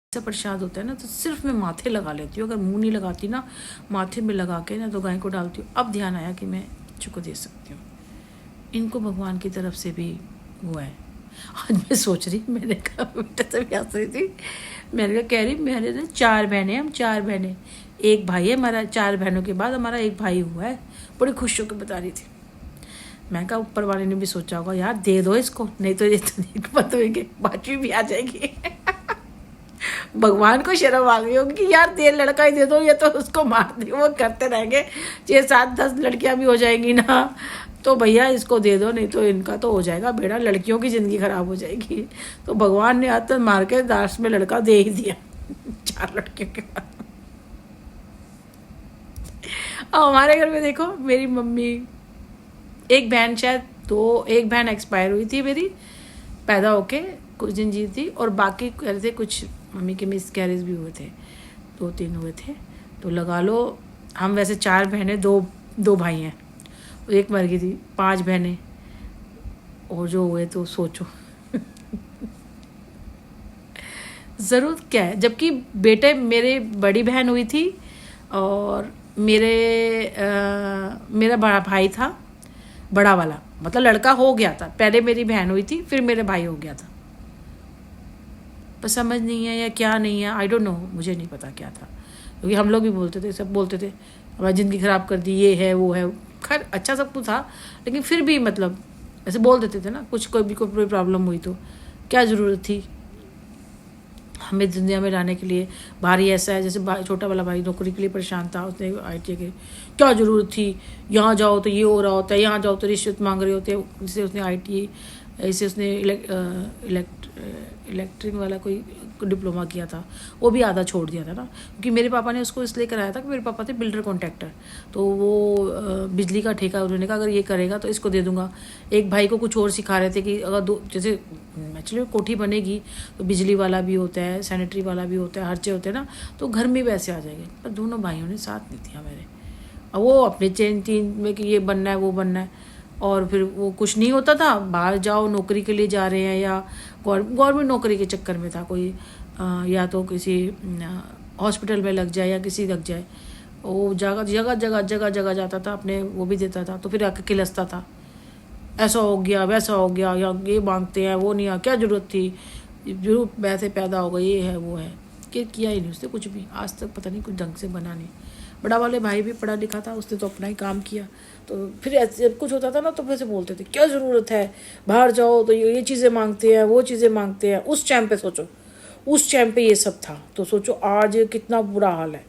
ऐसा प्रसाद होता है ना, तो सिर्फ मैं माथे लगा लेती हूँ। अगर मुंह नहीं लगाती ना, माथे में लगा के ना तो गाय को डालती हूँ। अब ध्यान आया कि मैं बच्चों को दे सकती हूँ। इनको भगवान की तरफ से भी हुआ है। आज मैं सोच रही, मैंने कहा बेटा से भी हंस रही थी, मैंने कहा कह रही मेरे ना 4 बहनें, हम 4 बहनें, एक भाई है हमारा। 4 बहनों के बाद हमारा एक भाई हुआ है। बड़ी खुश होकर बता रही थी। मैं कहा ऊपर वाले ने भी सोचा होगा यार दे दो इसको, नहीं तो ये तो दिक्कत होगी, बाकी भी आ जाएगी। भगवान को शर्म आ गई होगी कि यार दे लड़का ही दे दो, ये तो उसको मार दे। वो करते रहेंगे 6, 7, 10 लड़कियां भी हो जाएंगी ना, तो भैया इसको दे दो, नहीं तो इनका तो हो जाएगा बेड़ा, लड़कियों की ज़िंदगी खराब हो जाएगी। तो भगवान ने हाथ मार के दास में लड़का दे ही दिया 4 लड़कियों के बाद। अब हमारे घर में देखो, मेरी मम्मी, एक बहन शायद एक बहन एक्सपायर हुई थी मेरी, पैदा होके कुछ दिन जी थी, और बाकी कह रहे थे कुछ मम्मी के मिस कैरेज भी हुए थे, 2-3 हुए थे। तो लगा लो हम वैसे 4 बहनें, 2 भाई हैं, एक मर गई थी, 5 बहनें और जो हुए तो सोचो। ज़रूरत क्या है, जबकि बेटे मेरे बड़ी बहन हुई थी और मेरा बड़ा भाई था, बड़ा वाला, मतलब लड़का हो गया था। पहले मेरी बहन हुई थी, फिर मेरा भाई हो गया था। पर समझ नहीं है या क्या नहीं है, आई डोंट नो, मुझे नहीं पता क्या था। क्योंकि हम लोग भी बोलते थे, सब बोलते थे हमारी ज़िंदगी ख़राब कर दी, ये है वो है। खैर अच्छा सब कुछ था, लेकिन फिर भी मतलब ऐसे बोल देते थे ना, कुछ कोई प्रॉब्लम हुई तो क्या ज़रूरत थी हमें दुनिया में लाने के लिए। भारी ऐसा है जैसे छोटा वाला भाई नौकरी के लिए परेशान था, उसने ITI के, क्या ज़रूरत थी, यहाँ जाओ तो ये हो रहा होता है, यहाँ जाओ तो रिश्वत मांग रहे होते हैं। जिससे उसने ITI, ऐसे उसने इलेक्ट्रिक वाला कोई डिप्लोमा किया था, वो भी आधा छोड़ दिया था ना, क्योंकि मेरे पापा ने उसको इसलिए कराया था कि मेरे पापा थे बिल्डर कॉन्ट्रैक्टर। तो वो बिजली का ठेका, उन्होंने कहा अगर ये करेगा तो इसको दे दूंगा। एक भाई को कुछ और सिखा रहे थे कि अगर जैसे एक्चुअली कोठी बनेगी तो बिजली वाला भी होता है, सैनिटरी वाला भी होता है, हर चीज़ होते हैं ना, तो घर में वैसे आ जाएंगे। पर दोनों भाइयों ने साथ नहीं दिया मेरे। अब वो अपने चेन में कि ये बनना है वो बनना है, और फिर वो कुछ नहीं होता था। बाहर जाओ नौकरी के लिए जा रहे हैं, या गवर्नमेंट नौकरी के चक्कर में था कोई, या तो किसी हॉस्पिटल में लग जाए या किसी लग जाए, वो जगह जगह जगह जगह जगह जाता था, अपने वो भी देता था। तो फिर आके खिलसता था, ऐसा हो गया वैसा हो गया, या ये मांगते हैं वो नहीं, क्या ज़रूरत थी, जरूर वैसे पैदा हो गई, ये है वो है। किया ही नहीं उसने कुछ भी, आज तक पता नहीं कुछ ढंग से बना नहीं। बड़ा वाले भाई भी पढ़ा लिखा था, उसने तो अपना ही काम किया। तो फिर ऐसे कुछ होता था ना, तो वैसे बोलते थे क्या ज़रूरत है, बाहर जाओ तो ये चीज़ें मांगते हैं, वो चीज़ें मांगते हैं। उस टाइम पे सोचो, उस टाइम पे ये सब था, तो सोचो आज कितना बुरा हाल है।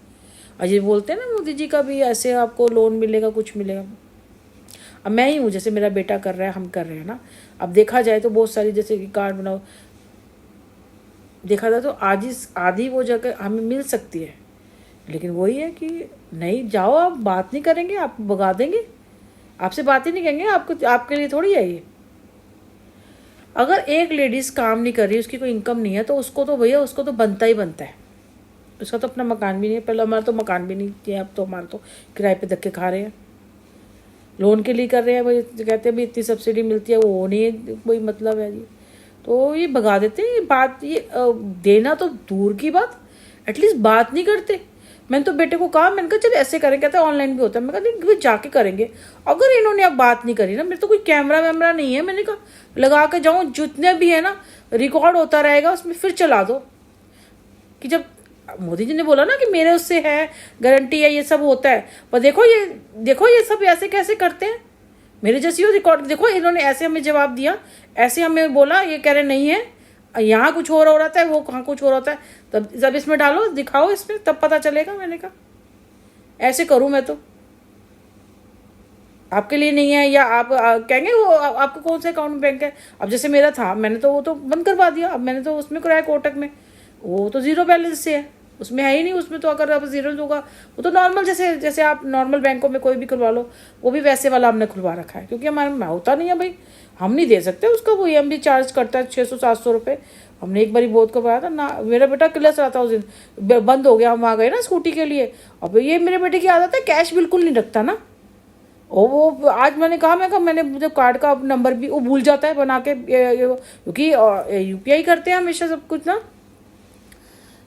आज ये बोलते हैं ना मोदी जी का भी ऐसे आपको लोन मिलेगा, कुछ मिलेगा। अब मैं ही हूँ, जैसे मेरा बेटा कर रहा है, हम कर रहे हैं ना। अब देखा जाए तो बहुत सारी जैसे कि कार्ड बनाओ, देखा जाए तो आधी वो जगह हमें मिल सकती है, लेकिन वही है कि नहीं जाओ, आप बात नहीं करेंगे, आप भगा देंगे, आपसे बात ही नहीं करेंगे। आपके लिए थोड़ी है ये। अगर एक लेडीज़ काम नहीं कर रही, उसकी कोई इनकम नहीं है, तो उसको तो भैया उसको तो बनता ही बनता है। उसका तो अपना मकान भी नहीं है, पहले हमारा तो मकान भी नहीं किया, अब तो हमारा तो किराए पे धक्के खा रहे हैं, लोन के लिए कर रहे हैं। भाई कहते हैं भी इतनी सब्सिडी मिलती है, वो नहीं है कोई मतलब है जी। तो ये भगा देते हैं। ये बात, ये देना तो दूर की बात, एटलीस्ट बात नहीं करते। मैंने तो बेटे को कहा, मैंने कहा चल ऐसे करें, कहते हैं ऑनलाइन भी होता है। मैं कहा नहीं जाके करेंगे। अगर इन्होंने अब बात नहीं करी ना, मेरे तो कोई कैमरा वैमरा नहीं है, मैंने कहा लगा के जाऊँ, जितने भी है ना रिकॉर्ड होता रहेगा, उसमें फिर चला दो। कि जब मोदी जी ने बोला ना कि मेरे उससे है गारंटी है, ये सब होता है, पर देखो ये सब ऐसे कैसे करते हैं। मेरे जैसी हो रिकॉर्ड देखो, इन्होंने ऐसे हमें जवाब दिया, ऐसे हमें बोला, ये कह रहे नहीं है, यहाँ कुछ हो रहा था, वो कहाँ कुछ हो रहा था। तब जब इसमें डालो, दिखाओ इसमें, तब पता चलेगा। मैंने कहा ऐसे करूँ मैं तो आपके लिए नहीं है, या आप कहेंगे वो आपको कौन से अकाउंट में बैंक है। अब जैसे मेरा था, मैंने तो वो तो बंद करवा दिया। अब मैंने तो उसमें कराया कोटक में, वो तो 0 बैलेंस से है, उसमें है ही नहीं। उसमें तो अगर अब 0 होगा, वो तो नॉर्मल जैसे आप नॉर्मल बैंकों में कोई भी खुलवा लो, वो भी वैसे वाला हमने खुलवा रखा है, क्योंकि हमारे में होता नहीं है भाई, हम नहीं दे सकते उसका। वो EMI चार्ज करता है 600-700 रुपये। हमने एक बारी बहुत करवाया था ना, मेरा बेटा क्लस रहा था उस दिन, बंद हो गया। हम आ गए ना स्कूटी के लिए। अब ये मेरे बेटे की आदत है, कैश बिल्कुल नहीं रखता ना। और वो आज मैंने कहा मैंने जब कार्ड का नंबर भी वो भूल जाता है बना के, क्योंकि UPI करते हैं हमेशा सब कुछ ना।